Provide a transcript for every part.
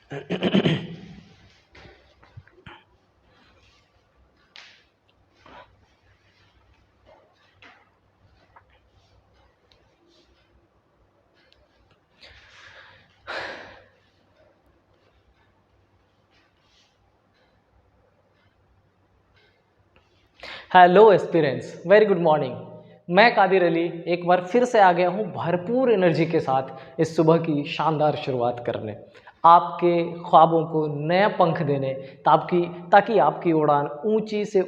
Hello aspirants, very good morning. मैं कादिर अली एक बार फिर से आ गया हूँ भरपूर एनर्जी के साथ इस सुबह की शानदार शुरुआत करने, आपके ख्वाबों को नया पंख देने, ताकि आपकी उड़ान ऊंची से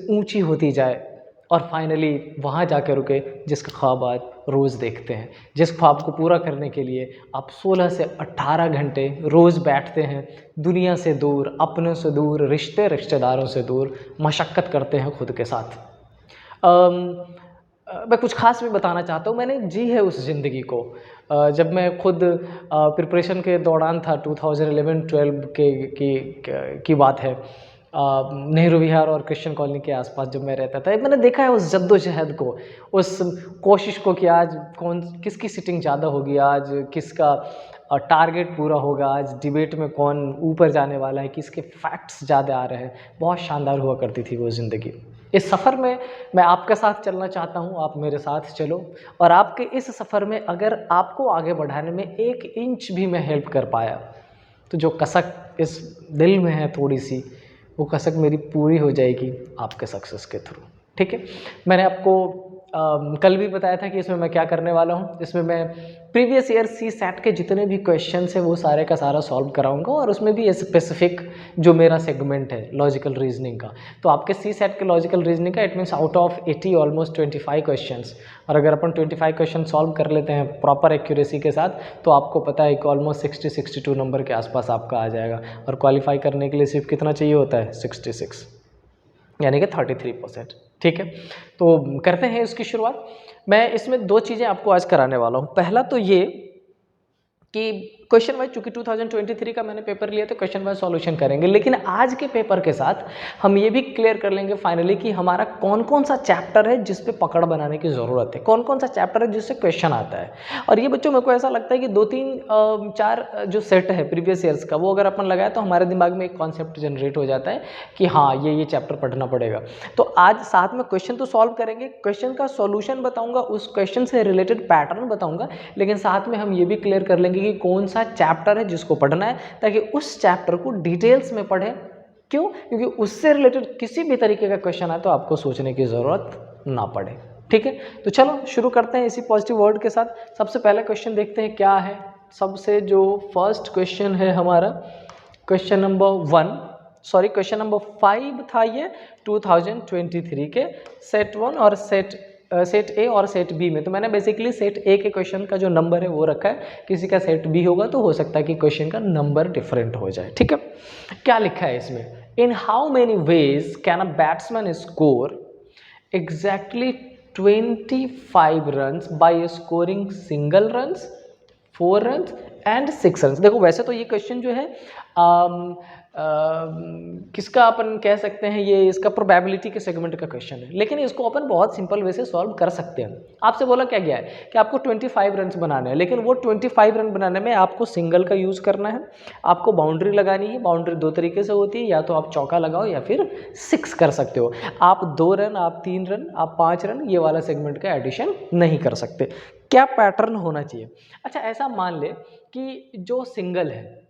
ऊंची होती जाए और फाइनली वहाँ जाकर रुके जिसका ख्वाब आज रोज़ देखते हैं, जिस ख्वाब को पूरा करने के लिए आप 16 से 18 घंटे रोज़ बैठते हैं, दुनिया से दूर, अपनों से दूर, रिश्तेदारों से दूर मशक्क़त करते हैं खुद के साथ। मैं कुछ ख़ास भी बताना चाहता हूँ, मैंने जी है उस ज़िंदगी को। जब मैं खुद प्रिपरेशन के दौरान था 2011-12 की बात है, नेहरू विहार और क्रिश्चियन कॉलोनी के आसपास जब मैं रहता था, मैंने देखा है उस जद्दोजहद को, उस कोशिश को कि आज किसकी सीटिंग ज़्यादा होगी, आज किसका टारगेट पूरा होगा, आज डिबेट में कौन ऊपर जाने वाला है, किसके फैक्ट्स ज़्यादा आ रहे हैं। बहुत शानदार हुआ करती थी वो ज़िंदगी। इस सफ़र में मैं आपके साथ चलना चाहता हूँ, आप मेरे साथ चलो, और आपके इस सफ़र में अगर आपको आगे बढ़ाने में 1 इंच भी मैं हेल्प कर पाया, तो जो कसक इस दिल में है थोड़ी सी, वो कसक मेरी पूरी हो जाएगी आपके सक्सेस के थ्रू। ठीक है, मैंने आपको कल भी बताया था कि इसमें मैं क्या करने वाला हूँ। इसमें मैं प्रीवियस ईयर CSAT के जितने भी क्वेश्चंस हैं वो सारे का सारा सॉल्व कराऊंगा, और उसमें भी स्पेसिफिक जो मेरा सेगमेंट है लॉजिकल रीजनिंग का, तो आपके CSAT के लॉजिकल रीजनिंग का it means out of 80 almost 25 questions, और अगर अपन 25 क्वेश्चन सॉल्व कर लेते हैं प्रॉपर एक्यूरेसी के साथ, तो आपको पता है कि ऑलमोस्ट 60-62 नंबर के आसपास आपका आ जाएगा। और क्वालिफाई करने के लिए सिर्फ कितना चाहिए होता है, 66, यानी कि 33%। ठीक है, तो करते हैं इसकी शुरुआत। मैं इसमें 2 चीज़ें आपको आज कराने वाला हूँ। पहला तो ये कि क्वेश्चन वाइज, चूंकि 2023 का मैंने पेपर लिया तो क्वेश्चन वाइज सॉल्यूशन करेंगे, लेकिन आज के पेपर के साथ हम ये भी क्लियर कर लेंगे फाइनली कि हमारा कौन कौन सा चैप्टर है जिस पे पकड़ बनाने की ज़रूरत है, कौन कौन सा चैप्टर है जिससे क्वेश्चन आता है। और ये बच्चों, मेरे को ऐसा लगता है कि 2-3-4 जो सेट है प्रीवियस ईयर्स का, वो अगर अपन लगाए तो हमारे दिमाग में एक कॉन्सेप्ट जनरेट हो जाता है कि हाँ ये चैप्टर पढ़ना पड़ेगा। तो आज साथ में क्वेश्चन तो सॉल्व करेंगे, क्वेश्चन का सॉल्यूशन बताऊंगा, उस क्वेश्चन से रिलेटेड पैटर्न बताऊंगा, लेकिन साथ में हम ये भी क्लियर कर लेंगे कि कौन सा चैप्टर है जिसको पढ़ना है, ताकि उस चैप्टर को डिटेल्स में पढ़ें। क्यों? क्योंकि उससे रिलेटेड किसी भी तरीके का क्वेश्चन आए तो आपको सोचने की ज़रूरत ना पड़े। ठीक है, तो चलो शुरू करते हैं इसी पॉजिटिव वर्ड के साथ। सबसे पहला क्वेश्चन देखते हैं क्या है। सबसे जो फर्स्ट क्वेश्चन है हमारा, क्वेश्चन नंबर 5 था ये 2023 के सेट 1 और सेट ए और सेट बी में। तो मैंने बेसिकली सेट ए के क्वेश्चन का जो नंबर है वो रखा है, किसी का सेट बी होगा तो हो सकता है कि क्वेश्चन का नंबर डिफरेंट हो जाए। ठीक है, क्या लिखा है इसमें, in how many ways can a batsman score exactly 25 runs by scoring single runs, 4 runs and 6 runs. देखो वैसे तो ये क्वेश्चन जो है किसका अपन कह सकते हैं, ये इसका प्रोबेबिलिटी के सेगमेंट का क्वेश्चन है, लेकिन इसको अपन बहुत सिंपल वे से सॉल्व कर सकते हैं। आपसे बोला क्या गया है कि आपको 25 रन्स बनाने हैं, लेकिन वो 25 रन बनाने में आपको सिंगल का यूज़ करना है, आपको बाउंड्री लगानी है। बाउंड्री 2 तरीके से होती है, या तो आप चौका लगाओ या फिर 6 कर सकते हो। आप 2 रन, आप 3 रन, आप 5 रन, ये वाला सेगमेंट का एडिशन नहीं कर सकते। क्या पैटर्न होना चाहिए? अच्छा, ऐसा मान ले कि जो सिंगल है,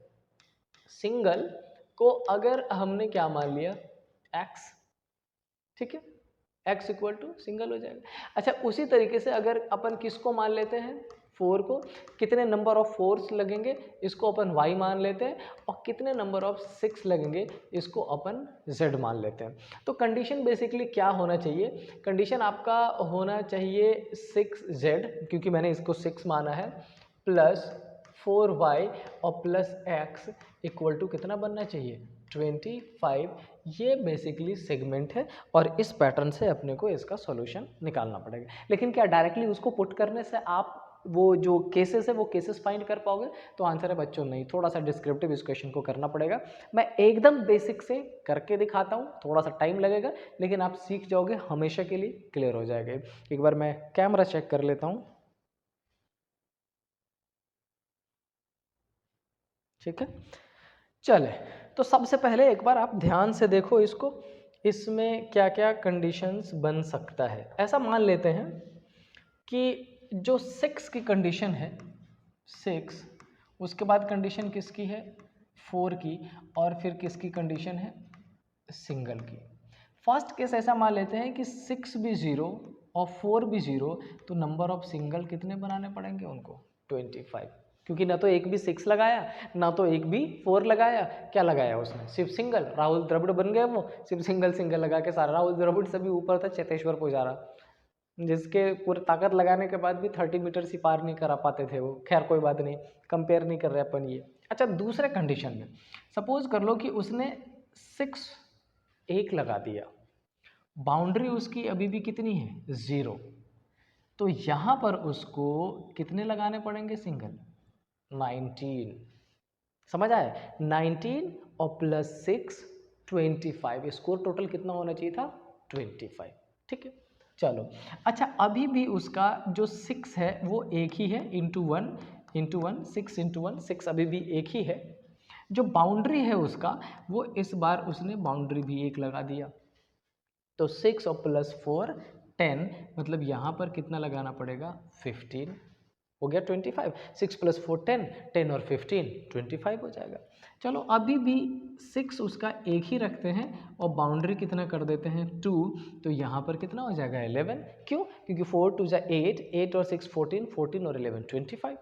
सिंगल को अगर हमने क्या मान लिया, x, ठीक है, x इक्वल टू सिंगल हो जाएगा। अच्छा, उसी तरीके से अगर अपन किसको मान लेते हैं, 4 को, कितने नंबर ऑफ 4s लगेंगे इसको अपन y मान लेते हैं, और कितने नंबर ऑफ 6 लगेंगे इसको अपन z मान लेते हैं। तो कंडीशन बेसिकली क्या होना चाहिए, कंडीशन आपका होना चाहिए 6z, क्योंकि मैंने इसको 6 माना है, प्लस 4y और प्लस x इक्वल टू कितना बनना चाहिए, 25। ये बेसिकली सेगमेंट है, और इस पैटर्न से अपने को इसका सॉल्यूशन निकालना पड़ेगा। लेकिन क्या डायरेक्टली उसको पुट करने से आप वो जो केसेस है वो केसेस फाइंड कर पाओगे? तो आंसर है बच्चों नहीं, थोड़ा सा डिस्क्रिप्टिव इस क्वेश्चन को करना पड़ेगा। मैं एकदम बेसिक से करके दिखाता हूँ, थोड़ा सा टाइम लगेगा, लेकिन आप सीख जाओगे, हमेशा के लिए क्लियर हो जाएगा। एक बार मैं कैमरा चेक कर लेता हूँ। ठीक है, चले, तो सबसे पहले एक बार आप ध्यान से देखो इसको, इसमें क्या क्या कंडीशंस बन सकता है। ऐसा मान लेते हैं कि जो 6 की कंडीशन है, 6, उसके बाद कंडीशन किसकी है, 4 की, और फिर किसकी कंडीशन है, सिंगल की। फर्स्ट केस ऐसा मान लेते हैं कि 6 भी 0 और 4 भी 0, तो नंबर ऑफ सिंगल कितने बनाने पड़ेंगे उनको, 25। क्योंकि ना तो एक भी 6 लगाया, ना तो एक भी 4 लगाया, क्या लगाया उसने, सिर्फ सिंगल। राहुल द्रविड़ बन गए वो, सिर्फ सिंगल सिंगल लगा के सारा। राहुल द्रविड़ से भी ऊपर था चेतेश्वर पुजारा, जिसके पूरे ताकत लगाने के बाद भी 30 मीटर से पार नहीं करा पाते थे वो। खैर कोई बात नहीं, कंपेयर नहीं कर रहे अपन ये। अच्छा, दूसरे कंडीशन में सपोज कर लो कि उसने 6 1 लगा दिया, बाउंड्री उसकी अभी भी कितनी है, 0, तो यहाँ पर उसको कितने लगाने पड़ेंगे सिंगल, 19। समझ आए, 19 और प्लस 6 25, स्कोर टोटल कितना होना चाहिए था, 25। ठीक है, चलो। अच्छा, अभी भी उसका जो 6 है वो एक ही है, इंटू वन, 6 इंटू 1, 6 अभी भी एक ही है। जो बाउंड्री है उसका, वो इस बार उसने बाउंड्री भी एक लगा दिया, तो 6 और प्लस 4 10, मतलब यहाँ पर कितना लगाना पड़ेगा, 15, हो गया 25। 6 प्लस 4 10, 10 और 15 25 हो जाएगा। चलो, अभी भी 6 उसका एक ही रखते हैं और बाउंड्री कितना कर देते हैं, 2, तो यहाँ पर कितना हो जाएगा, 11। क्यों, क्योंकि 4 2 जा 8, 8 और 6 14, 14 और 11 25।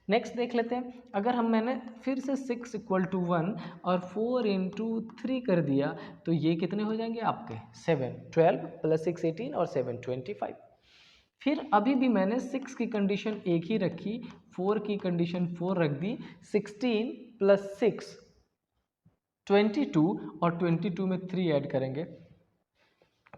नेक्स्ट देख लेते हैं, अगर हम मैंने फिर से 6 इक्वल टू 1 और 4 इंटू 3 कर दिया, तो ये कितने हो जाएंगे आपके, 7, 12 प्लस 6 18 और 7 25। फिर अभी भी मैंने 6 की कंडीशन एक ही रखी, 4 की कंडीशन 4 रख दी, 16 प्लस 6 22, और 22 में 3 ऐड करेंगे,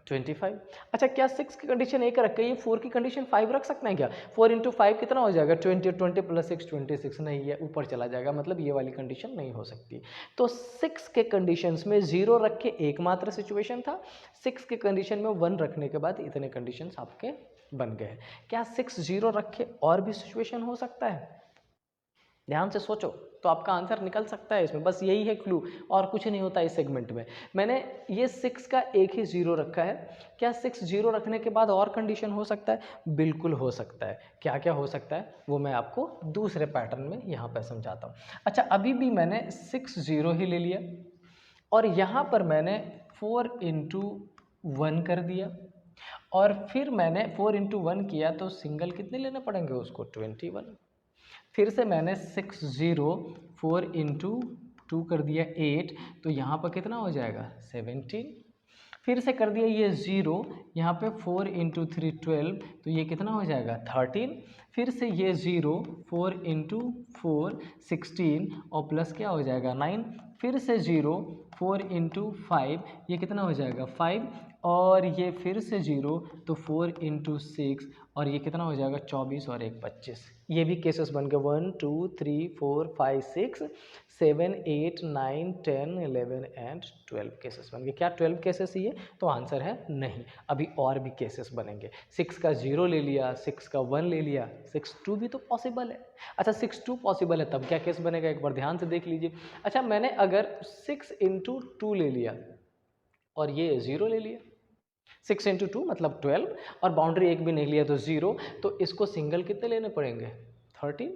25। अच्छा, क्या 6 की कंडीशन एक रख के ये 4 की कंडीशन 5 रख सकते हैं क्या, 4 इंटू 5 कितना हो जाएगा, 20, 20 प्लस 6 26, नहीं है, ऊपर चला जाएगा, मतलब ये वाली कंडीशन नहीं हो सकती। तो 6 के कंडीशंस में 0 रख के एकमात्र सिचुएशन था, 6 के कंडीशन में 1 रखने के बाद इतने कंडीशंस आपके बन गए। क्या 6 0 रख के और भी सिचुएशन हो सकता है, ध्यान से सोचो तो आपका आंसर निकल सकता है इसमें, बस यही है क्लू, और कुछ नहीं होता इस सेगमेंट में। मैंने ये 6 का एक ही 0 रखा है, क्या 6 0 रखने के बाद और कंडीशन हो सकता है, बिल्कुल हो सकता है। क्या क्या हो सकता है वो मैं आपको दूसरे पैटर्न में यहाँ पर समझाता हूँ। अच्छा, अभी भी मैंने 6 0 ही ले लिया, और यहाँ पर मैंने 4 इंटू 1 कर दिया, और फिर मैंने 4 इंटू 1 किया, तो सिंगल कितने लेने पड़ेंगे उसको, 21। फिर से मैंने 6 0 4 इंटू 2 कर दिया 8, तो यहाँ पर कितना हो जाएगा, 17। फिर से कर दिया ये 0, यहाँ पे 4 इंटू 3 12, तो ये कितना हो जाएगा, 13। फिर से ये 0, 4 इंटू 4 16, और प्लस क्या हो जाएगा, 9। फिर से 0, 4 इंटू 5, ये कितना हो जाएगा, 5, और ये फिर से 0, तो 4 इंटू 6, और ये कितना हो जाएगा, 24 और 1 25। ये भी केसेस बन गए, 1 2 3 4 5 6 7 8 9 10 11 एंड 12 केसेस बन गए। क्या 12 केसेस ही है, तो आंसर है नहीं, अभी और भी केसेस बनेंगे। 6 का 0 ले लिया, 6 का 1 ले लिया, 6 2 भी तो पॉसिबल है। अच्छा, 6 2 पॉसिबल है, तब क्या केस बनेगा, एक बार ध्यान से देख लीजिए। अच्छा, मैंने अगर 6 इंटू 2 ले लिया और ये 0 ले लिया, 6 इंटू 2 मतलब 12, और बाउंड्री एक भी नहीं लिया तो 0, तो इसको सिंगल कितने लेने पड़ेंगे, 13।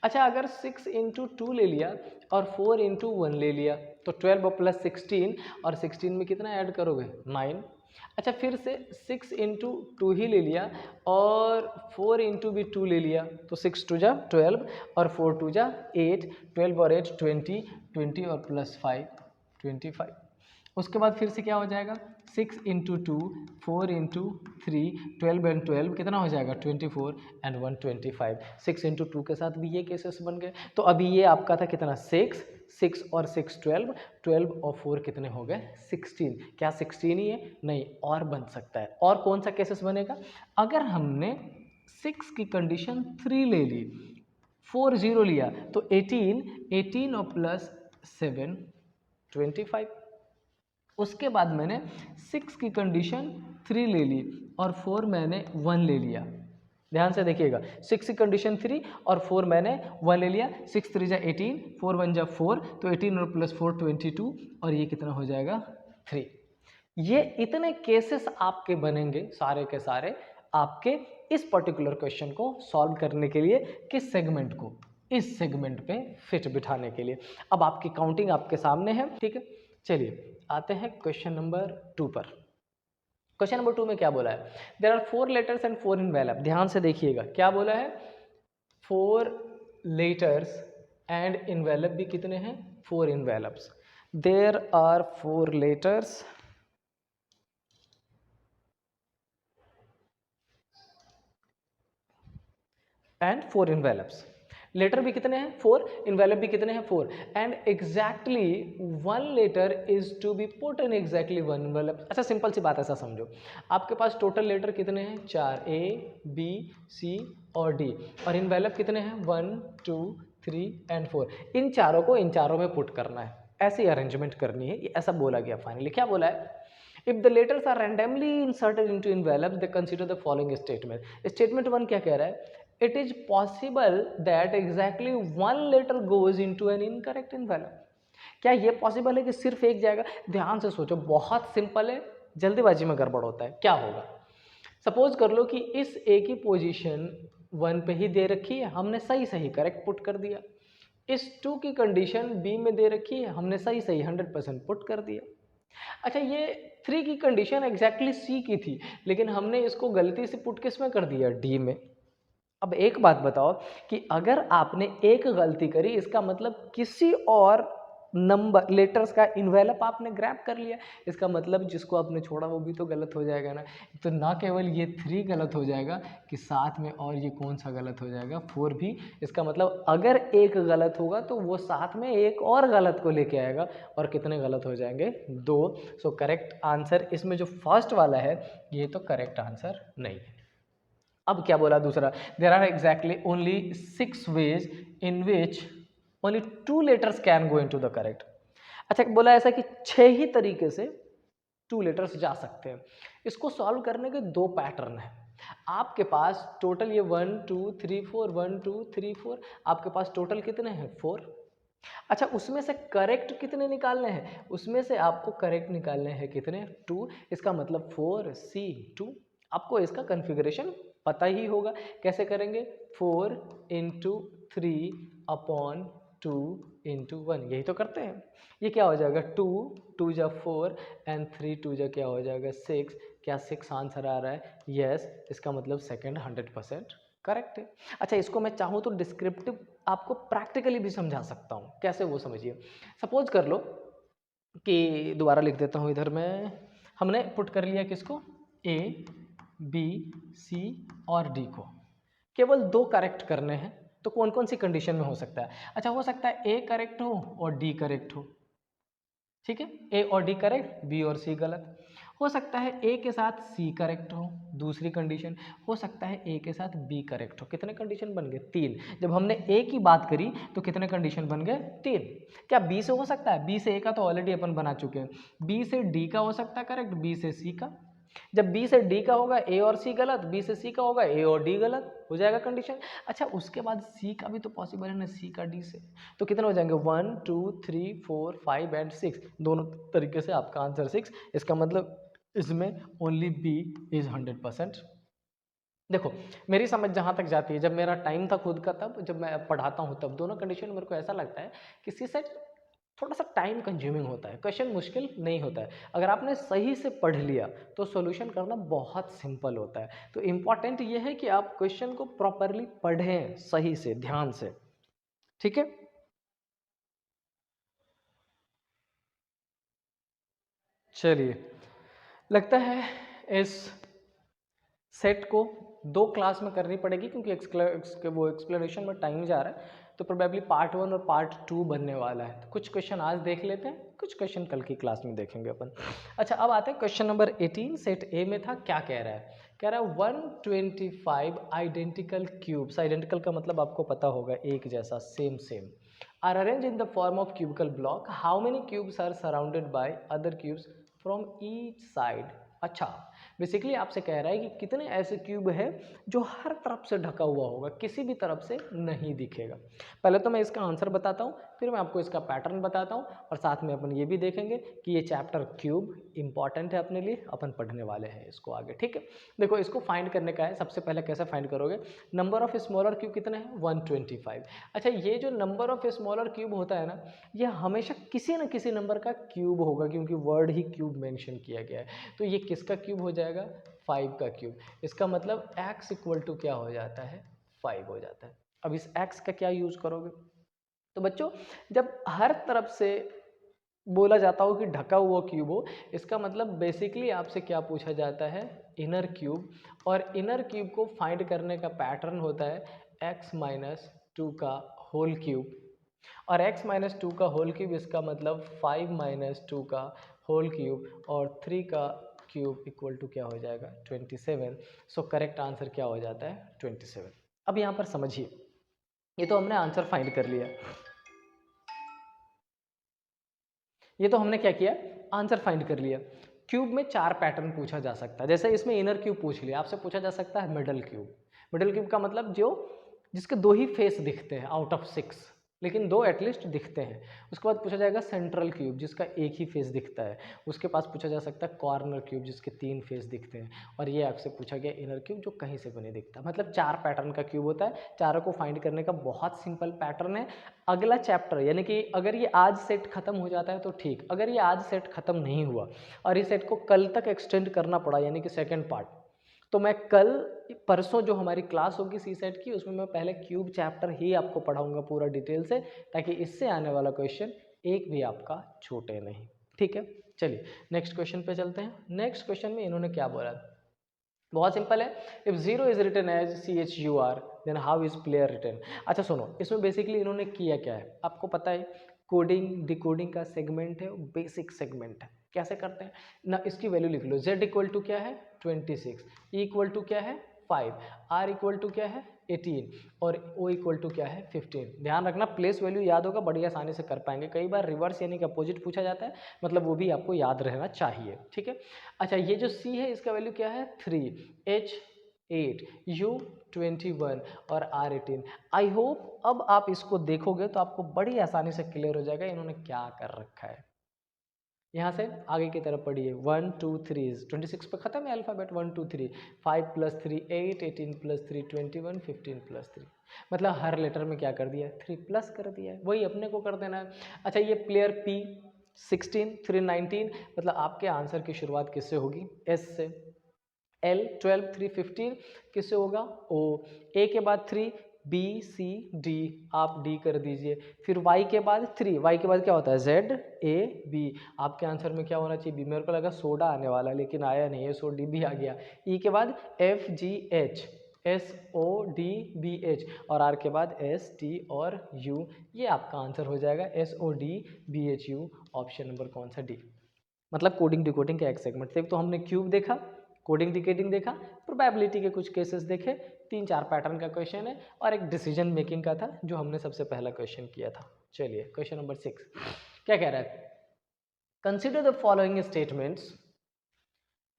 अच्छा, अगर 6 इंटू 2 ले लिया और 4 इंटू 1 ले लिया, तो 12 और प्लस 16, और 16 में कितना ऐड करोगे, 9। अच्छा, फिर से 6 इंटू 2 ही ले लिया और 4 इंटू भी 2 ले लिया, तो 6 2 जा 12 और 4 2 जा 8, 12 और 8 20, 20 और प्लस 5 25। उसके बाद फिर से क्या हो जाएगा, 6 इंटू 2 4 इंटू 3 12 एंड 12 कितना हो जाएगा, 24 एंड 1 25। 6 इंटू 2 के साथ भी ये केसेस बन गए। तो अभी ये आपका था कितना, 6 और 6 12, 12 और 4 कितने हो गए, 16। क्या 16 ही है, नहीं, और बन सकता है। और कौन सा केसेस बनेगा, अगर हमने 6 की कंडीशन 3 ले ली, 4 0 लिया, तो 18 और प्लस 7 25। उसके बाद मैंने 6 की कंडीशन 3 ले ली और 4 मैंने 1 ले लिया, ध्यान से देखिएगा, 6 की कंडीशन 3 और 4 मैंने 1 ले लिया, 6 3 जा 18, 4 1 जा 4, तो 18 और प्लस 4 22 और ये कितना हो जाएगा 3। ये इतने केसेस आपके बनेंगे सारे के सारे आपके इस पर्टिकुलर क्वेश्चन को सॉल्व करने के लिए, किस सेगमेंट को, इस सेगमेंट पे फिट बिठाने के लिए। अब आपकी काउंटिंग आपके सामने है, ठीक है। चलिए आते हैं क्वेश्चन नंबर 2 पर। क्वेश्चन नंबर 2 में क्या बोला है, there are 4 letters and 4 envelope. ध्यान से देखिएगा क्या बोला है, 4 लेटर्स एंड इनवेलप भी कितने हैं, 4 envelopes. There are 4 letters and 4 envelopes. Letter भी कितने हैं 4, इनवेलप भी कितने हैं 4, and exactly 1 letter is to be put in exactly 1 envelope. अच्छा सिंपल सी बात, ऐसा समझो आपके पास टोटल लेटर कितने हैं 4, ए बी सी और डी, और इनवेलप कितने हैं 1 2 3 एंड 4। इन चारों को इन चारों में पुट करना है, ऐसी अरेंजमेंट करनी है, ये ऐसा बोला गया। फाइनली क्या बोला है, if the letters are randomly inserted into envelopes they consider the following statement। statement 1 क्या कह रहा है, it is possible that exactly 1 letter goes into an incorrect envelope। क्या ये पॉसिबल है कि सिर्फ एक जाएगा? ध्यान से सोचो, बहुत सिंपल है, जल्दीबाजी में गड़बड़ होता है। क्या होगा, सपोज कर लो कि इस ए की पोजीशन 1 पे ही दे रखी है, हमने सही सही करेक्ट पुट कर दिया। इस 2 की कंडीशन बी में दे रखी है, हमने सही सही 100% पुट कर दिया। अच्छा ये 3 की कंडीशन एग्जैक्टली सी की थी, लेकिन हमने इसको गलती से पुट किस में कर दिया, डी में। अब एक बात बताओ कि अगर आपने एक गलती करी, इसका मतलब किसी और नंबर लेटर्स का इन्वेलप आपने ग्रैब कर लिया, इसका मतलब जिसको आपने छोड़ा वो भी तो गलत हो जाएगा ना। तो ना केवल ये 3 गलत हो जाएगा कि साथ में और ये कौन सा गलत हो जाएगा 4 भी। इसका मतलब अगर एक गलत होगा तो वो साथ में एक और गलत को लेके आएगा, और कितने गलत हो जाएंगे 2। सो करेक्ट आंसर इसमें जो फर्स्ट वाला है ये तो करेक्ट आंसर नहीं है। अब क्या बोला दूसरा, there are exactly only 6 ways in which only 2 letters can go into the correct. अच्छा बोला ऐसा कि 6 ही तरीके से 2 लेटर्स जा सकते हैं। इसको सॉल्व करने के 2 पैटर्न हैं। आपके पास टोटल ये 1 2 3 4 1 2 3 4, आपके पास टोटल कितने हैं 4। अच्छा उसमें से करेक्ट कितने निकालने हैं, उसमें से आपको करेक्ट निकालने हैं कितने 2। इसका मतलब 4C2। आपको इसका कन्फिग्रेशन पता ही होगा, कैसे करेंगे 4 इंटू 3 अपॉन 2 इंटू 1, यही तो करते हैं। ये क्या हो जाएगा 2 2 जा 4 एंड 3 2 जा क्या हो जाएगा 6। क्या 6 आंसर आ रहा है, यस। इसका मतलब सेकंड 100% करेक्ट है। अच्छा इसको मैं चाहूँ तो डिस्क्रिप्टिव आपको प्रैक्टिकली भी समझा सकता हूँ, कैसे वो समझिए। सपोज कर लो कि दोबारा लिख देता हूँ इधर में, हमने पुट कर लिया किसको, ए बी सी और डी को, केवल 2 करेक्ट करने हैं। तो कौन कौन सी कंडीशन में हो सकता है, अच्छा हो सकता है ए करेक्ट हो और डी करेक्ट हो, ठीक है, ए और डी करेक्ट, बी और सी गलत। हो सकता है ए के साथ सी करेक्ट हो, दूसरी कंडीशन। हो सकता है ए के साथ बी करेक्ट हो। कितने कंडीशन बन गए 3। जब हमने ए की बात करी तो कितने कंडीशन बन गए 3। क्या बी से हो सकता है, बी से ए का तो ऑलरेडी अपन बना चुके हैं। बी से डी का हो सकता है करेक्ट, बी से सी का। जब बी से डी का होगा ए और सी गलत, बी से सी का होगा ए और डी गलत, हो जाएगा कंडीशन। अच्छा उसके बाद सी का भी तो पॉसिबल है ना, सी का डी से। तो कितने हो जाएंगे 1 2 3 4 5 एंड 6, दोनों तरीके से आपका आंसर 6। इसका मतलब इसमें ओनली बी इज 100%। देखो मेरी समझ जहाँ तक जाती है, जब मेरा टाइम था खुद का, तब जब मैं पढ़ाता हूँ तब दोनों कंडीशन मेरे को ऐसा लगता है कि सी सेट थोड़ा सा टाइम कंज्यूमिंग होता है, क्वेश्चन मुश्किल नहीं होता है। अगर आपने सही से पढ़ लिया तो सॉल्यूशन करना बहुत सिंपल होता है। तो इम्पॉर्टेंट ये है कि आप क्वेश्चन को प्रॉपरली पढ़ें, सही से ध्यान से, ठीक है। चलिए लगता है इस सेट को 2 क्लास में करनी पड़ेगी, क्योंकि वो एक्सप्लेनेशन में टाइम जा रहा है। तो प्रोबेबली पार्ट 1 और पार्ट 2 बनने वाला है। तो कुछ क्वेश्चन आज देख लेते हैं, कुछ क्वेश्चन कल की क्लास में देखेंगे अपन। अच्छा अब आते हैं क्वेश्चन नंबर 18। सेट ए में था, क्या कह रहा है, कह रहा है 125 आइडेंटिकल क्यूब्स। आइडेंटिकल का मतलब आपको पता होगा एक जैसा, same same, are arrange in the form of cubical block. How many cubes are surrounded by other cubes from each side अच्छा, बेसिकली आपसे कह रहा है कि कितने ऐसे क्यूब है जो हर तरफ से ढका हुआ होगा, किसी भी तरफ से नहीं दिखेगा। पहले तो मैं इसका आंसर बताता हूँ, फिर मैं आपको इसका पैटर्न बताता हूँ और साथ में अपन ये भी देखेंगे कि ये चैप्टर क्यूब इंपॉर्टेंट है अपने लिए, अपन पढ़ने वाले हैं इसको आगे, ठीक है। देखो, इसको फाइंड करने का है। सबसे पहले कैसे फाइंड करोगे, नंबर ऑफ स्मॉलर क्यूब कितने हैं, 125। अच्छा, ये जो नंबर ऑफ स्मॉलर क्यूब होता है ना, ये हमेशा किसी न किसी नंबर का क्यूब होगा, क्योंकि वर्ड ही क्यूब मेंशन किया गया है। तो ये किसका क्यूब हो जाएगा, 5 का क्यूब। इसका मतलब x इक्वल टू क्या हो जाता है, 5 हो जाता है। अब इस x का क्या यूज करोगे, तो बच्चों जब हर तरफ से बोला जाता हो कि ढका हुआ क्यूब हो, इसका मतलब बेसिकली आपसे क्या पूछा जाता है, इनर क्यूब। और इनर क्यूब को फाइंड करने का पैटर्न होता है x माइनस 2 का होल क्यूब, और x माइनस 2 का होल क्यूब, इसका मतलब 5 माइनस 2 का होल क्यूब, और 3 का क्यूब इक्वल टू क्या हो जाएगा, 27। सो करेक्ट आंसर क्या हो जाता है, 27। अब यहाँ पर समझिए, ये तो हमने आंसर फाइंड कर लिया, ये तो हमने क्या किया, आंसर फाइंड कर लिया। क्यूब में 4 पैटर्न पूछा जा सकता है, जैसे इसमें इनर क्यूब पूछ लिया, आपसे पूछा जा सकता है मिडल क्यूब। मिडल क्यूब का मतलब जो जिसके 2 ही फेस दिखते हैं आउट ऑफ 6, लेकिन 2 एटलीस्ट दिखते हैं। उसके बाद पूछा जाएगा सेंट्रल क्यूब, जिसका एक ही फेस दिखता है। उसके पास पूछा जा सकता है कॉर्नर क्यूब, जिसके 3 फेस दिखते हैं। और ये आपसे पूछा गया इनर क्यूब, जो कहीं से भी नहीं दिखता। मतलब 4 पैटर्न का क्यूब होता है। चारों को फाइंड करने का बहुत सिंपल पैटर्न है। अगला चैप्टर, यानी कि अगर ये आज सेट खत्म हो जाता है तो ठीक, अगर ये आज सेट खत्म नहीं हुआ और इस सेट को कल तक एक्सटेंड करना पड़ा, यानी कि सेकेंड पार्ट, तो मैं कल परसों जो हमारी क्लास होगी सी सेट की, उसमें मैं पहले क्यूब चैप्टर ही आपको पढ़ाऊंगा पूरा डिटेल से, ताकि इससे आने वाला क्वेश्चन एक भी आपका छूटे नहीं, ठीक है। चलिए नेक्स्ट क्वेश्चन पे चलते हैं। नेक्स्ट क्वेश्चन में इन्होंने क्या बोला, बहुत सिंपल है। If 0 is written as CHUR then how is player written. अच्छा सुनो, इसमें बेसिकली इन्होंने किया क्या है, आपको पता है कोडिंग डिकोडिंग का सेगमेंट है, बेसिक सेगमेंट है। कैसे करते हैं ना, इसकी वैल्यू लिख लो। Z इक्वल टू क्या है 26, E इक्वल टू क्या है 5, R इक्वल टू क्या है 18 और O इक्वल टू क्या है 15। ध्यान रखना, प्लेस वैल्यू याद होगा, बड़ी आसानी से कर पाएंगे। कई बार रिवर्स यानी कि अपोजिट पूछा जाता है, मतलब वो भी आपको याद रहना चाहिए, ठीक है। अच्छा, ये जो C है इसका वैल्यू क्या है 3, H 8, U 21 और R 18। आई होप अब आप इसको देखोगे तो आपको बड़ी आसानी से क्लियर हो जाएगा इन्होंने क्या कर रखा है। यहाँ से आगे की तरफ पढ़िए, 1 2 3, 26 पे खत्म है अल्फ़ाबेट, 1 2 3, 5 + 3 8, 18 + 3 21, 15 + 3, मतलब हर लेटर में क्या कर दिया है 3 प्लस कर दिया है, वही अपने को कर देना है। अच्छा, ये प्लेयर P 16 3 19, मतलब आपके आंसर की शुरुआत किससे होगी, S से। L 12 3 15 किससे होगा, O। A के बाद 3, B C D, आप D कर दीजिए। फिर Y के बाद 3, Y के बाद क्या होता है Z A B। आपके आंसर में क्या होना चाहिए, B। मेरे को लगा सोडा आने वाला, लेकिन आया नहीं है, सो D भी आ गया। E के बाद F G H, S O D B H और R के बाद S T और U। ये आपका आंसर हो जाएगा S O D B H U, option number कौन सा, D। मतलब कोडिंग डिकोडिंग का एक सेगमेंट। एक तो हमने क्यूब देखा, कोडिंग डिकोडिंग देखा, प्रोबेबिलिटी के कुछ केसेस देखे, 3-4 पैटर्न का क्वेश्चन है और एक डिसीजन मेकिंग का था जो हमने सबसे पहला क्वेश्चन किया था। चलिए क्वेश्चन नंबर 6 क्या कह रहा है, consider the following statements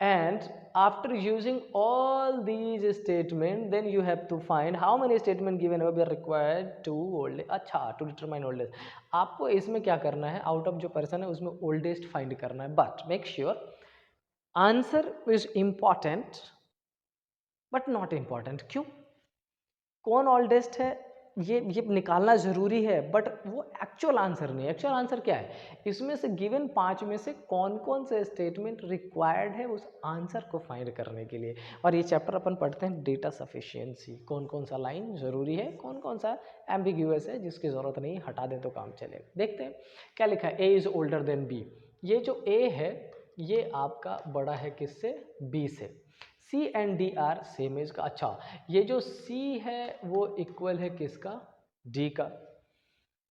and after using all these statements then you have to find how many statement given above are required to old, अच्छा to determine oldest। आपको इसमें क्या करना है, आउट ऑफ जो पर्सन है उसमें ओल्डेस्ट फाइंड करना है, but make sure answer is important but not important. क्यों, कौन ओल्डेस्ट है ये निकालना जरूरी है, बट वो एक्चुअल आंसर नहीं। एक्चुअल आंसर क्या है, इसमें से गिवन 5 में से कौन कौन से स्टेटमेंट रिक्वायर्ड है उस आंसर को फाइंड करने के लिए। और ये चैप्टर अपन पढ़ते हैं डेटा सफिशिएंसी, कौन कौन सा लाइन जरूरी है, कौन कौन सा एम्बिग्यूअस है जिसकी जरूरत नहीं, हटा दें तो काम चलेगा। देखते हैं क्या लिखा है, ए इज ओल्डर देन बी। ये जो ए है ये आपका बड़ा है किससे, बी से। C and D are same as का। अच्छा, ये जो C है वो इक्वल है किसका, D का।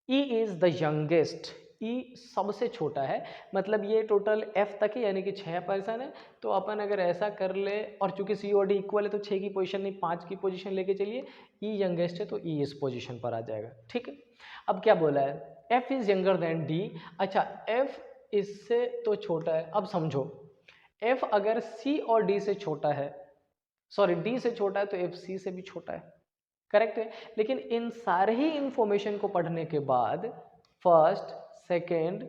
E is the youngest, E सबसे छोटा है, मतलब ये टोटल F तक है, यानी कि 6 पर्सन है। तो अपन अगर ऐसा कर ले, और चूंकि C और D इक्वल है तो 6 की पोजीशन नहीं 5 की पोजीशन लेके चलिए, E यंगेस्ट है तो E इस पोजीशन पर आ जाएगा, ठीक है। अब क्या बोला है, F is younger than D। अच्छा, F इससे तो छोटा है, अब समझो f अगर c और d से छोटा है, सॉरी d से छोटा है तो f c से भी छोटा है, करेक्ट है। लेकिन इन सारे ही इंफॉर्मेशन को पढ़ने के बाद फर्स्ट, सेकेंड,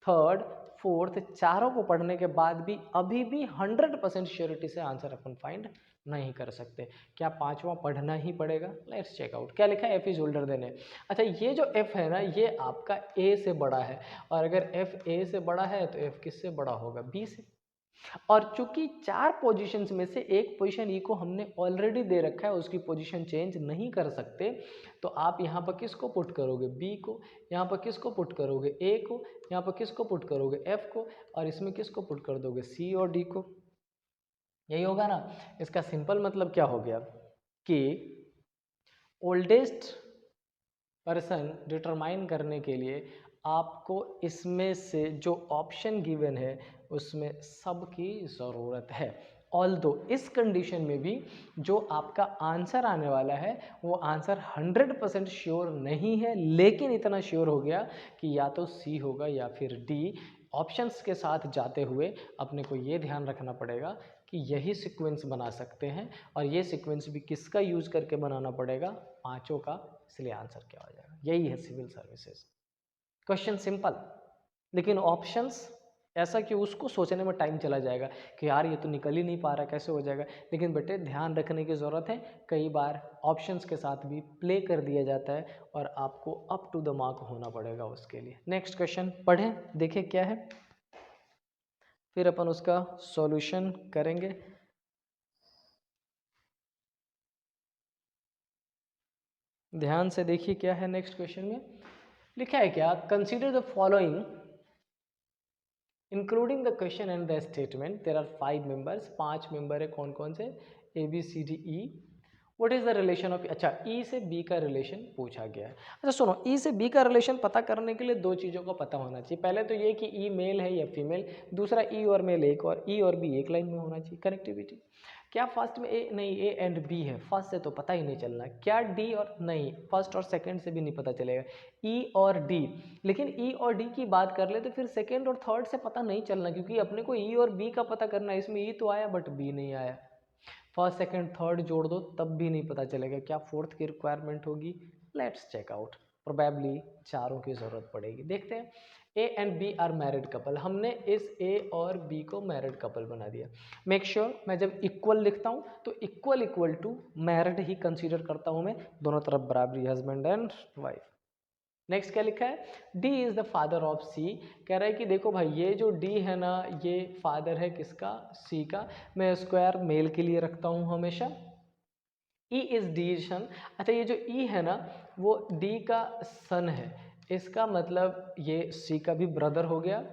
थर्ड, फोर्थ, चारों को पढ़ने के बाद भी अभी भी 100% श्योरिटी से आंसर अपन फाइंड नहीं कर सकते। क्या पांचवा पढ़ना ही पड़ेगा? Let's check out. क्या लिखा है? F is older than A. अच्छा, ये जो एफ है ना, ये आपका ए से बड़ा है, और अगर एफ ए से बड़ा है तो एफ किससे बड़ा होगा? बी से। और चूंकि 4 पोजीशंस में से एक पोजीशन ई को हमने ऑलरेडी दे रखा है, उसकी पोजीशन चेंज नहीं कर सकते, तो आप यहाँ पर किसको पुट करोगे? बी को। यहाँ पर किसको पुट करोगे? ए को। यहाँ पर किसको पुट करोगे? एफ को। और इसमें किसको पुट कर दोगे? सी और डी को। यही होगा ना। इसका सिंपल मतलब क्या हो गया कि ओल्डेस्ट पर्सन डिटरमाइन करने के लिए आपको इसमें से जो ऑप्शन गिवन है उसमें सबकी ज़रूरत है। ऑल्दो इस कंडीशन में भी जो आपका आंसर आने वाला है वो आंसर 100% श्योर नहीं है, लेकिन इतना श्योर हो गया कि या तो सी होगा या फिर डी। ऑप्शंस के साथ जाते हुए अपने को ये ध्यान रखना पड़ेगा कि यही सीक्वेंस बना सकते हैं, और ये सीक्वेंस भी किसका यूज़ करके बनाना पड़ेगा? पांचों का। इसलिए आंसर क्या हो जाएगा? यही है सिविल सर्विसेज। क्वेश्चन सिंपल, लेकिन ऑप्शंस ऐसा कि उसको सोचने में टाइम चला जाएगा कि यार ये तो निकल ही नहीं पा रहा, कैसे हो जाएगा। लेकिन बेटे ध्यान रखने की ज़रूरत है, कई बार ऑप्शंस के साथ भी प्ले कर दिया जाता है और आपको अप टू द मार्क होना पड़ेगा उसके लिए। नेक्स्ट क्वेश्चन पढ़ें, देखें क्या है, फिर अपन उसका सॉल्यूशन करेंगे। ध्यान से देखिए क्या है नेक्स्ट क्वेश्चन में। लिखा है क्या? Consider the following including the question and the statement. There are 5 members, 5 member है। कौन कौन से? A B C D E. What is the relation of, अच्छा ई से बी का रिलेशन पूछा गया है। अच्छा सुनो, ई से बी का रिलेशन पता करने के लिए दो चीज़ों का पता होना चाहिए। पहले तो ये कि ई मेल है या फीमेल, दूसरा ई और मेल एक, और ई और बी एक लाइन में होना चाहिए। कनेक्टिविटी क्या फर्स्ट में ए नहीं, ए एंड बी है, फर्स्ट से तो पता ही नहीं चलना। क्या डी और नहीं, फर्स्ट और सेकंड से भी नहीं पता चलेगा। ई और डी, लेकिन ई और डी की बात कर ले तो फिर सेकंड और थर्ड से पता नहीं चलना, क्योंकि अपने को ई और बी का पता करना है। इसमें ई तो आया बट बी नहीं आया। फर्स्ट सेकंड थर्ड जोड़ दो तब भी नहीं पता चलेगा। क्या फोर्थ की रिक्वायरमेंट होगी? Let's check out. प्रोबेबली चारों की जरूरत पड़ेगी। देखते हैं। A and B are married couple, हमने इस ए और बी को मैरिड कपल बना दिया। मेक श्योर मैं जब इक्वल लिखता हूं तो इक्वल इक्वल टू मैरिड ही कंसीडर करता हूं मैं, दोनों तरफ बराबरी, हस्बैंड एंड वाइफ। नेक्स्ट क्या लिखा है? D is the father of C. कह रहा है कि देखो भाई ये जो डी है ना, ये फादर है किसका? सी का। मैं स्क्वायर मेल के लिए रखता हूं हमेशा। ई इज डी सन। अच्छा ये जो ई है ना वो डी का सन है, इसका मतलब ये सी का भी ब्रदर हो गया।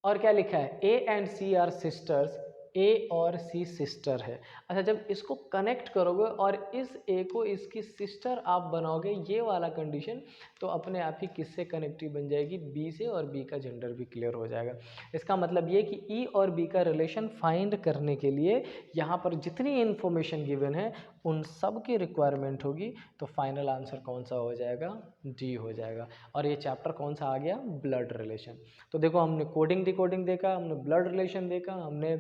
और क्या लिखा है? A and C are sisters, A और सी सिस्टर है। अच्छा जब इसको कनेक्ट करोगे और इस ए को इसकी सिस्टर आप बनाओगे, ये वाला कंडीशन, तो अपने आप ही किससे कनेक्टिव बन जाएगी? बी से, और बी का जेंडर भी क्लियर हो जाएगा। इसका मतलब ये कि ई और बी का रिलेशन फाइंड करने के लिए यहाँ पर जितनी इन्फॉर्मेशन गिवन है उन सब की रिक्वायरमेंट होगी। तो फाइनल आंसर कौन सा हो जाएगा? डी हो जाएगा। और ये चैप्टर कौन सा आ गया? Blood relation. तो देखो हमने कोडिंग डिकोडिंग देखा, हमने ब्लड रिलेशन देखा, हमने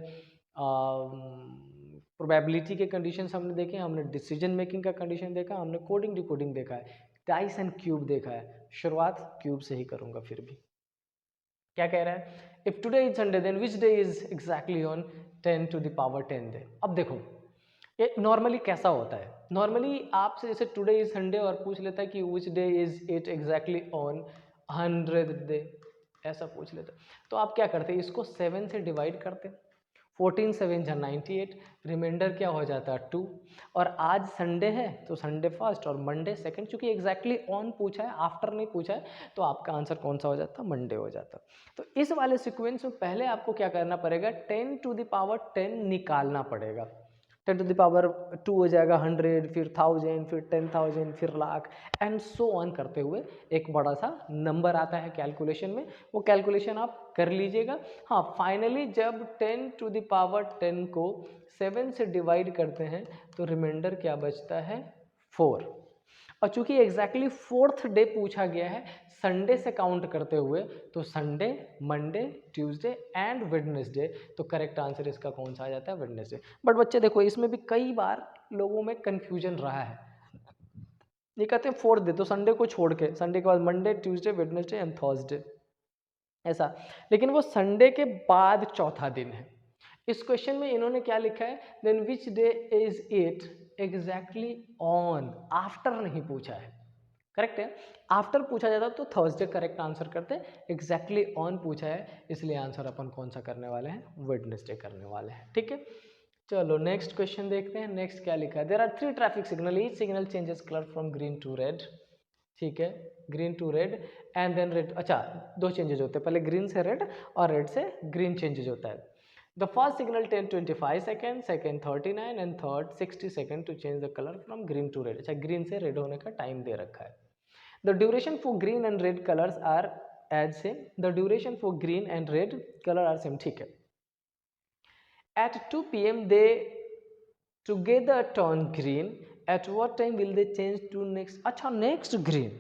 प्रोबेबिलिटी के कंडीशंस हमने देखे, हमने डिसीजन मेकिंग का कंडीशन देखा, हमने कोडिंग डिकोडिंग देखा है, डाइस एंड क्यूब देखा है। शुरुआत क्यूब से ही करूंगा। फिर भी क्या कह रहा है? If today is Sunday then which day is exactly on 10 to the power 10 day. अब देखो ये नॉर्मली कैसा होता है, नॉर्मली आपसे जैसे टुडे इज संडे और पूछ लेता है कि विच day is it exactly on 100th day, ऐसा पूछ लेता। तो आप क्या करते हैं? इसको 7 से डिवाइड करते, 14 7 जा 98, रिमाइंडर क्या हो जाता है? 2। और आज संडे है तो संडे फर्स्ट और मंडे सेकंड, चूंकि एग्जैक्टली ऑन पूछा है, आफ्टर नहीं पूछा है, तो आपका आंसर कौन सा हो जाता? मंडे हो जाता। तो इस वाले सीक्वेंस में पहले आपको क्या करना पड़ेगा? 10 to the power 10 निकालना पड़ेगा। 10 to the power 2 हो जाएगा 100, फिर 1000, फिर 10,000, फिर लाख, एंड सो ऑन करते हुए एक बड़ा सा नंबर आता है कैलकुलेशन में। वो कैलकुलेशन आप कर लीजिएगा। हाँ फाइनली जब 10 to the power 10 को 7 से डिवाइड करते हैं तो रिमाइंडर क्या बचता है? 4। और चूंकि एग्जैक्टली फोर्थ डे पूछा गया है संडे से काउंट करते हुए, तो Sunday, Monday, Tuesday and Wednesday, तो करेक्ट आंसर इसका कौन सा आ जाता है? वेडनेसडे। बट बच्चे देखो, इसमें भी कई बार लोगों में कंफ्यूजन रहा है। ये कहते हैं फोर्थ डे, तो संडे को छोड़ के, संडे के बाद Monday, Tuesday, Wednesday and Thursday, ऐसा। लेकिन वो संडे के बाद चौथा दिन है। इस क्वेश्चन में इन्होंने क्या लिखा है? Then which day is it exactly on, after नहीं पूछा है। करेक्ट है, आफ्टर पूछा जाता तो थर्सडे करेक्ट आंसर करते, एग्जैक्टली ऑन पूछा है, इसलिए आंसर अपन कौन सा करने वाले हैं? वेडनेसडे करने वाले हैं। ठीक है, चलो नेक्स्ट क्वेश्चन देखते हैं। नेक्स्ट क्या लिखा है? There are 3 traffic signal, each signal changes colour from green to red. ठीक है, green to red and then red, अच्छा 2 चेंजेस होते हैं, पहले ग्रीन से रेड और रेड से ग्रीन चेंजेस होता है। The first signal take 25 second, second 39 and third 60 second to change the colour from green to red. अच्छा, ग्रीन से रेड होने का टाइम दे रखा है। The duration for green and red colours are as same, the duration for green and red colour are same. ठीक है, at 2 p.m. they together turn green, at what time will they change to next? अच्छा, next green।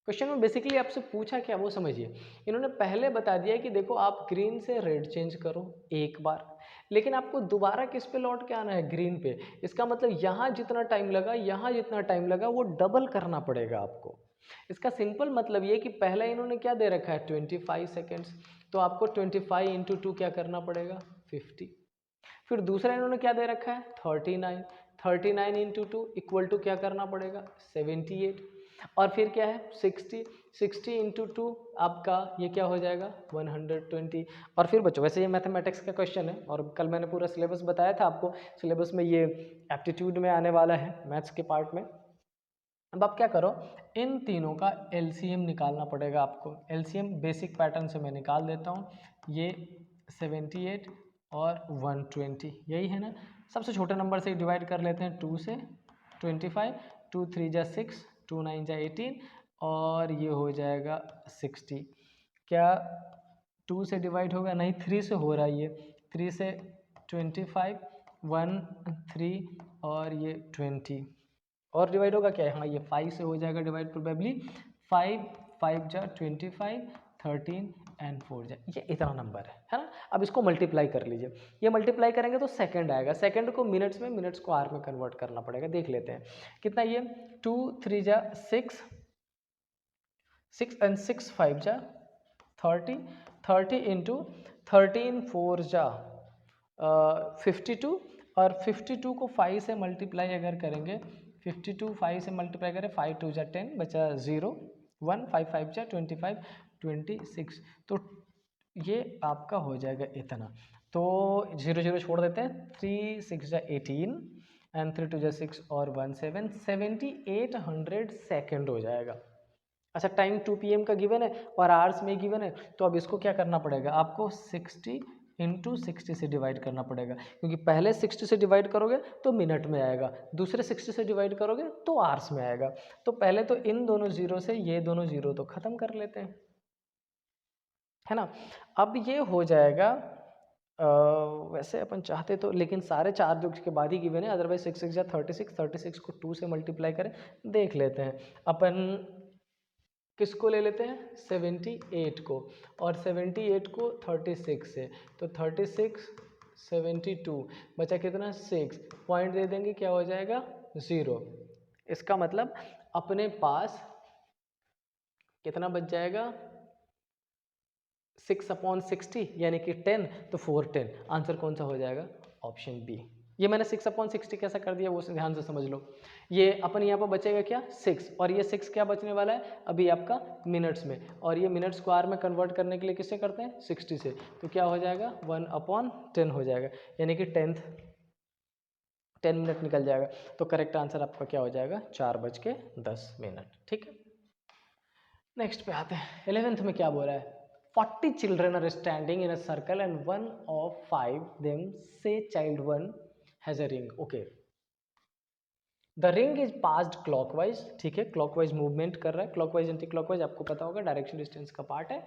Question में basically आपसे पूछा क्या वो समझिए। इन्होंने पहले बता दिया कि देखो आप ग्रीन से रेड चेंज करो एक बार, लेकिन आपको दोबारा किस पे लौट के आना है? ग्रीन पे। इसका मतलब यहाँ जितना टाइम लगा, यहाँ जितना टाइम लगा, वो डबल करना पड़ेगा आपको। इसका सिंपल मतलब ये कि पहला इन्होंने क्या दे रखा है? 25 सेकेंड्स, तो आपको 25 इंटू 2 क्या करना पड़ेगा? 50। फिर दूसरा इन्होंने क्या दे रखा है? 39, 39 इंटू 2 इक्वल टू क्या करना पड़ेगा? 78। और फिर क्या है? 60, 60 इंटू 2 आपका ये क्या हो जाएगा? 120। और फिर बच्चों, वैसे ये मैथमेटिक्स का क्वेश्चन है और कल मैंने पूरा सिलेबस बताया था आपको, सिलेबस में ये एप्टीट्यूड में आने वाला है, मैथ्स के पार्ट में। अब आप क्या करो, इन तीनों का एलसीएम निकालना पड़ेगा आपको। एलसीएम बेसिक पैटर्न से मैं निकाल देता हूँ। ये 78 और 120 यही है ना। सबसे छोटे नंबर से डिवाइड कर लेते हैं, 2 से 25, 2 3 जा 6, 2 9 जा 18 और ये हो जाएगा 60। क्या 2 से डिवाइड होगा? नहीं, 3 से हो रहा है ये। 3 से 25, 1 3 और ये 20 और डिवाइड होगा क्या? हाँ, ये 5 से हो जाएगा डिवाइड प्रोबेबली। 5 5 जा 25, 13 एंड 4 जा, ये इतना नंबर है ना। अब इसको मल्टीप्लाई कर लीजिए। ये मल्टीप्लाई करेंगे तो सेकंड आएगा, सेकंड को मिनट्स में, मिनट्स को आर में कन्वर्ट करना पड़ेगा। देख लेते हैं कितना ये। 2 3 जा 6, 6 एंड 6 5 जा 30, 30 इंटू 13 4 जा 52 और 52 को 5 से मल्टीप्लाई अगर करेंगे, 52 5 से मल्टीप्लाई करें, 5 2 जा 10 बचा 0, 1 5 5 जा 25 26, तो ये आपका हो जाएगा इतना। तो 0 0 छोड़ देते हैं, 3 6 जा 18 एंड 3 2 जा 6 और 1 7, 7800 सेकेंड हो जाएगा। अच्छा, टाइम 2 PM का गिवन है और आवर्स में गिवन है, तो अब इसको क्या करना पड़ेगा आपको? 60 इंटू 60 से डिवाइड करना पड़ेगा, क्योंकि पहले 60 से डिवाइड करोगे तो मिनट में आएगा, दूसरे 60 से डिवाइड करोगे तो आवर्स में आएगा। तो पहले तो इन दोनों जीरो से ये दोनों जीरो तो ख़त्म कर लेते हैं, है ना। अब ये हो जाएगा वैसे अपन चाहते तो, लेकिन सारे 4 जो के बाद ही गिवन है, अदरवाइज 6 6 जा 36, 36 को 2 से मल्टीप्लाई करें। देख लेते हैं अपन किसको ले लेते हैं? 78 को, और 78 को 36 से, तो 36 72 बचा कितना? 6 पॉइंट दे देंगे, क्या हो जाएगा? 0। इसका मतलब अपने पास कितना बच जाएगा? 6/60 यानी कि 10, तो 410 आंसर कौन सा हो जाएगा? Option B. ये मैंने 6/60 कैसा कर दिया वो ध्यान से समझ लो। ये अपन यहाँ पर बचेगा क्या? 6, और ये 6 क्या बचने वाला है अभी आपका? मिनट्स में, और ये मिनट्स को आर में कन्वर्ट करने के लिए किससे करते हैं? 60 से, तो क्या हो जाएगा? 1/10 हो जाएगा, यानी कि 10 मिनट निकल जाएगा। तो करेक्ट आंसर आपका क्या हो जाएगा? 4:10। ठीक है, नेक्स्ट पे आते हैं। 11th में क्या बोल रहा है? 40 children are standing in a circle and one of 5 them say child 1 has a ring. Okay, the ring is passed clockwise. ठीक है, clockwise मूवमेंट कर रहा है, clockwise एंटी क्लॉकवाइज आपको पता होगा, डायरेक्शन डिस्टेंस का पार्ट है।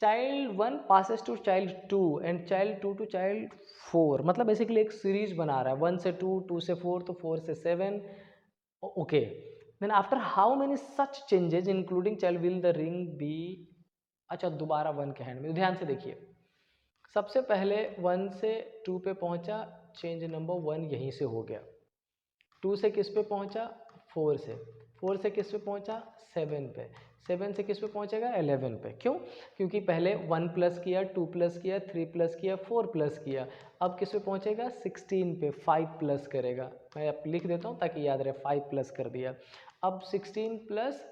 Child 1 passes to child 2 and child 2 to child 4, मतलब बेसिकली एक सीरीज बना रहा है, 1 से 2, 2 से 4, तो 4 से 7। Okay, then after how many such changes including child will the ring be, अच्छा दोबारा 1 के हैंड में, ध्यान से देखिए। सबसे पहले 1 से 2 पे पहुंचा, चेंज नंबर 1 यहीं से हो गया। 2 से किस पे पहुंचा, 4 से। 4 से किस पे पहुंचा, 7 पे। 7 से किस पे पहुंचेगा, 11 पे। क्यों, क्योंकि पहले 1 प्लस किया, 2 प्लस किया, 3 प्लस किया, 4 प्लस किया। अब किस पे पहुंचेगा, 16 पे। 5 प्लस करेगा, मैं अब लिख देता हूं ताकि याद रहे, 5 प्लस कर दिया। अब 16 प्लस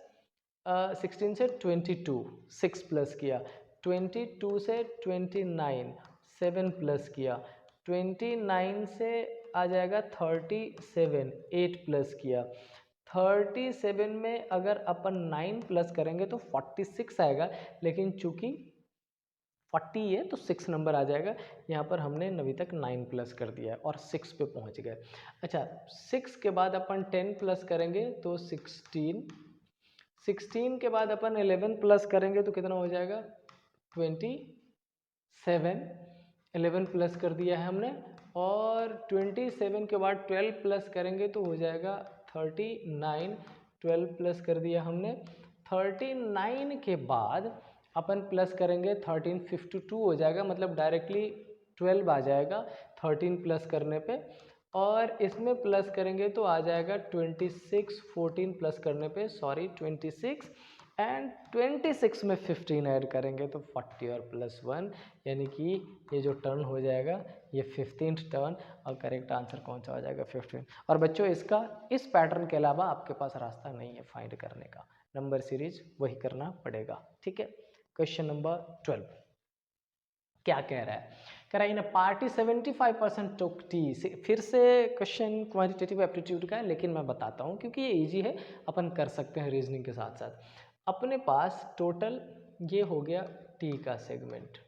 16 से 22, 6 प्लस किया। 22 से 29, 7 प्लस किया। 29 से आ जाएगा 37, 8 प्लस किया। 37 में अगर अपन 9 प्लस करेंगे तो 46 आएगा, लेकिन चूंकि 40 है तो 6 नंबर आ जाएगा। यहाँ पर हमने अभी तक 9 प्लस कर दिया है और 6 पे पहुँच गए। अच्छा, 6 के बाद अपन 10 प्लस करेंगे तो 16, 16 के बाद अपन 11 प्लस करेंगे तो कितना हो जाएगा, 27। 11 प्लस कर दिया है हमने, और 27 के बाद 12 प्लस करेंगे तो हो जाएगा 39। 12 प्लस कर दिया हमने। 39 के बाद अपन प्लस करेंगे 13, 52 हो जाएगा, मतलब डायरेक्टली 12 आ जाएगा 13 प्लस करने पे। और इसमें प्लस करेंगे तो आ जाएगा 26, 14 प्लस करने पे, सॉरी 26, एंड 26 में 15 ऐड करेंगे तो 40 और प्लस 1, यानी कि ये जो टर्न हो जाएगा ये 15th टर्न, और करेक्ट आंसर कौन सा हो जाएगा, 15। और बच्चों इसका इस पैटर्न के अलावा आपके पास रास्ता नहीं है फाइंड करने का, नंबर सीरीज वही करना पड़ेगा। ठीक है, क्वेश्चन नंबर 12 क्या कह रहा है, कह रहा है इन अ पार्टी 75% टुक टी। फिर से क्वेश्चन क्वांटिटेटिव एप्टीट्यूड का है, लेकिन मैं बताता हूँ क्योंकि ये इजी है, अपन कर सकते हैं रीजनिंग के साथ साथ। अपने पास टोटल ये हो गया टी का सेगमेंट,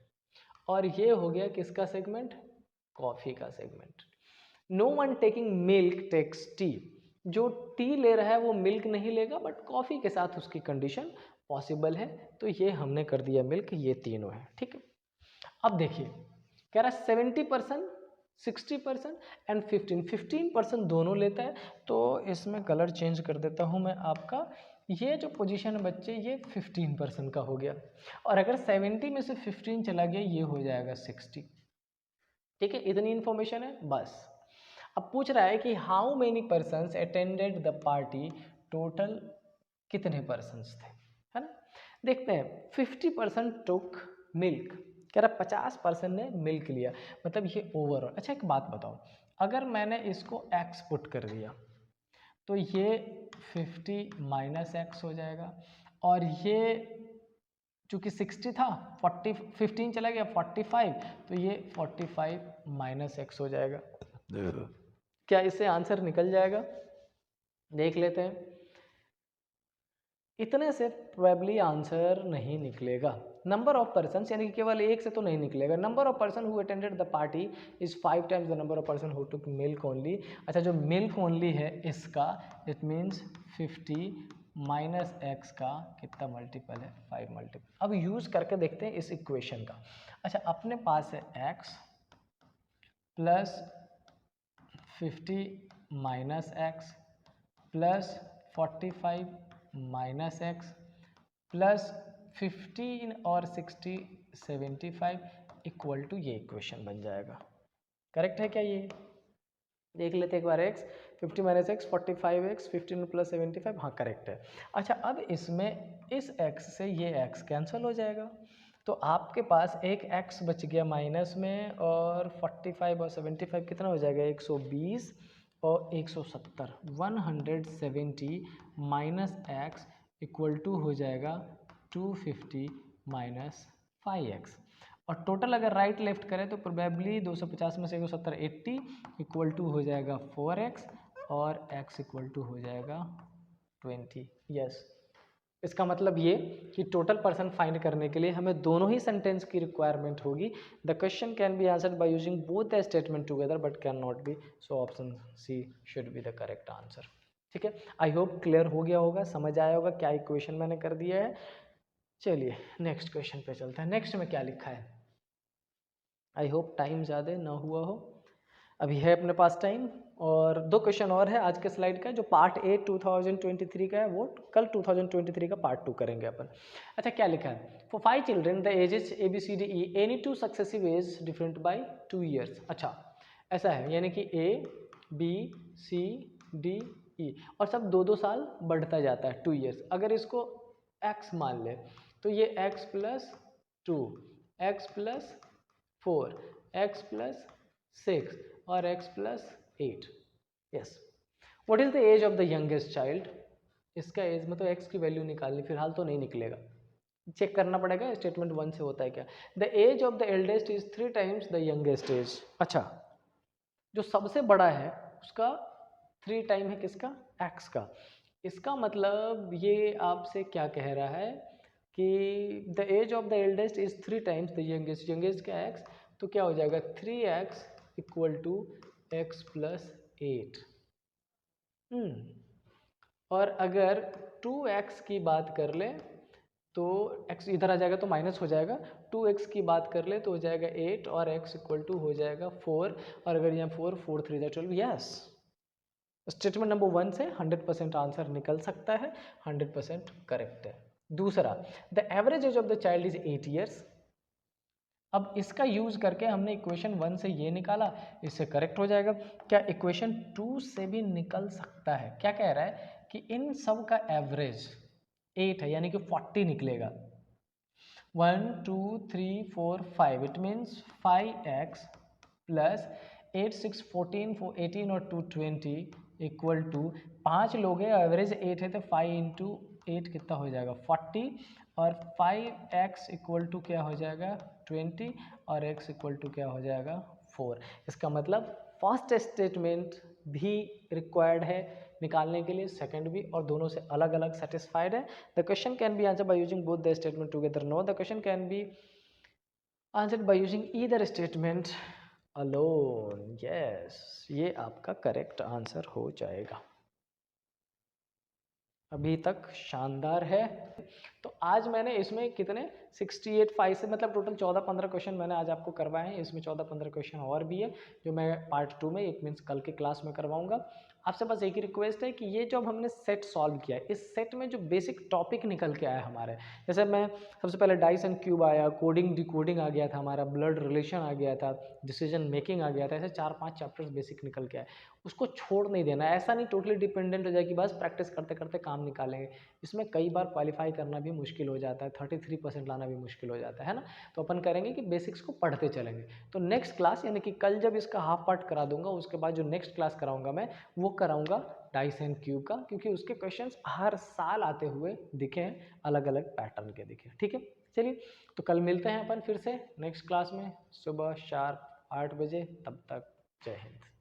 और ये हो गया किसका सेगमेंट, कॉफ़ी का segment. No one taking milk takes tea, जो टी ले रहा है वो मिल्क नहीं लेगा, बट कॉफ़ी के साथ उसकी कंडीशन पॉसिबल है, तो ये हमने कर दिया मिल्क, ये तीनों है। ठीक है, अब देखिए कह रहा है 70%, 60% एंड 15% दोनों लेता है, तो इसमें कलर चेंज कर देता हूँ मैं आपका। ये जो पोजीशन है बच्चे ये 15% का हो गया, और अगर 70 में से 15 चला गया ये हो जाएगा 60। ठीक है, इतनी इन्फॉर्मेशन है बस। अब पूछ रहा है कि how many persons attended the party, total कितने पर्सन्स थे, है ना। देखते हैं, 50% टुक मिल्क, कह रहा 50% ने मिल्क लिया, मतलब ये ओवरऑल। अच्छा एक बात बताओ, अगर मैंने इसको x पुट कर दिया तो ये 50 माइनस एक्स हो जाएगा, और ये चूँकि 60 था 40, 15 चला गया 45, तो ये 45 माइनस एक्स हो जाएगा। क्या इससे आंसर निकल जाएगा, देख लेते हैं। इतने से प्रोबेबली आंसर नहीं निकलेगा। नंबर ऑफ पर्सन, यानी कि केवल एक से तो नहीं निकलेगा। Number of person who attended the party is 5 times the number of person who took milk only. अच्छा, जो मिल्क ओनली है इसका, इट मीन्स 50 माइनस एक्स का कितना मल्टीपल है, 5 मल्टीपल। अब यूज़ करके देखते हैं इस इक्वेशन का। अच्छा, अपने पास है x plus 50 minus x plus 45 minus x plus 15 और 60 75 इक्वल टू, ये इक्वेशन बन जाएगा। करेक्ट है क्या, ये देख लेते एक बार। x 50 minus x 45x 15 plus 75, हाँ करेक्ट है। अच्छा, अब इसमें इस x से ये x कैंसिल हो जाएगा, तो आपके पास एक x बच गया माइनस में, और 45 और 75 कितना हो जाएगा, 120 और 170, 170 माइनस एक्स इक्वल टू हो जाएगा 250 माइनस 5x। और टोटल अगर राइट लेफ्ट करें तो प्रोबेबली 250 में से 170, 80 इक्वल टू हो जाएगा 4x, और x इक्वल टू हो जाएगा 20। यस, इसका मतलब ये कि टोटल पर्सन फाइंड करने के लिए हमें दोनों ही सेंटेंस की रिक्वायरमेंट होगी। The question can be answered by using both the statement together but can not be, so option C should be the correct answer. ठीक है, आई होप क्लियर हो गया होगा, समझ आया होगा क्या इक्वेशन मैंने कर दिया है। चलिए नेक्स्ट क्वेश्चन पे चलते हैं। नेक्स्ट में क्या लिखा है, आई होप टाइम ज़्यादा ना हुआ हो, अभी है अपने पास टाइम, और 2 क्वेश्चन और है आज के स्लाइड का, जो पार्ट ए 2023 का है वो कल 2023 का पार्ट 2 करेंगे अपन। अच्छा क्या लिखा है, for 5 children the ages A B C D E any 2 successive age different by 2 years. अच्छा ऐसा है, यानी कि ए बी सी डी ई और सब 2-2 साल बढ़ता जाता है 2 ईयर्स। अगर इसको x मान ले तो ये x plus 2, x plus 4, x plus 6 और x plus 8। Yes, what is the age of the youngest child. इसका एज मतलब x की वैल्यू निकालनी, फिलहाल तो नहीं निकलेगा, चेक करना पड़ेगा स्टेटमेंट 1 से होता है क्या। The age of the eldest is 3 times the youngest age. अच्छा, जो सबसे बड़ा है उसका 3 टाइम है किसका, x का। इसका मतलब ये आपसे क्या कह रहा है कि the age of the eldest is 3 times the youngest, youngest का x, तो क्या हो जाएगा 3x equal to x plus 8। और अगर 2x की बात कर ले तो x इधर आ जाएगा तो माइनस हो जाएगा, 2x की बात कर ले तो हो जाएगा 8 और x इक्वल टू हो जाएगा 4, और अगर यहाँ 4 4 3 12। यस, स्टेटमेंट नंबर 1 से 100% आंसर निकल सकता है, 100% करेक्ट है। दूसरा, the average age of the child is 8 years. अब इसका यूज करके हमने इक्वेशन 1 से ये निकाला, इससे करेक्ट हो जाएगा। क्या इक्वेशन 2 से भी निकल सकता है। क्या कह रहा है कि इन सब का एवरेज 8 है, यानी कि 40 निकलेगा। 1 2 3 4 5, इट मीन्स 5x प्लस 8 6 14 18 और 2 20 इक्वल टू 5 लोग हैं, एवरेज 8 है तो 5 इंटू 8 कितना हो जाएगा 40, और 5x इक्वल टू क्या हो जाएगा 20 और x इक्वल टू क्या हो जाएगा 4। इसका मतलब फर्स्ट स्टेटमेंट भी रिक्वायर्ड है निकालने के लिए, सेकंड भी, और दोनों से अलग अलग सेटिस्फाइड है। The question can be answer by using both the statement together. No, the question can be answered by using either statement alone. Yes, ये आपका करेक्ट आंसर हो जाएगा। अभी तक शानदार है। तो आज मैंने इसमें कितने 68 5 से मतलब टोटल 14-15 क्वेश्चन मैंने आज आपको करवाए हैं। इसमें 14-15 क्वेश्चन और भी है जो मैं पार्ट 2 में, एक मीन्स कल के क्लास में करवाऊंगा। आपसे बस एक ही रिक्वेस्ट है कि ये जो हमने सेट सॉल्व किया है, इस सेट में जो बेसिक टॉपिक निकल के आया हमारे, जैसे मैं सबसे पहले डाइस एंड क्यूब आया, कोडिंग डिकोडिंग आ गया था हमारा, ब्लड रिलेशन आ गया था, डिसीजन मेकिंग आ गया था, ऐसे 4-5 चैप्टर्स बेसिक निकल के आए। उसको छोड़ नहीं देना, ऐसा नहीं टोटली डिपेंडेंट हो जाए कि बस प्रैक्टिस करते करते काम निकालेंगे। इसमें कई बार क्वालिफाई करना भी मुश्किल हो जाता है, 33% लाना भी मुश्किल हो जाता है ना। तो अपन करेंगे कि बेसिक्स को पढ़ते चलेंगे। तो नेक्स्ट क्लास यानी कि कल जब इसका हाफ पार्ट करा दूंगा, उसके बाद जो नेक्स्ट क्लास कराऊंगा मैं वो कराऊंगा डाइस एंड क्यूब का, क्योंकि उसके क्वेश्चंस हर साल आते हुए दिखे हैं, अलग अलग पैटर्न के दिखे। ठीक है, चलिए तो कल मिलते हैं अपन फिर से नेक्स्ट क्लास में सुबह शार्प 8 बजे। तब तक जय हिंद।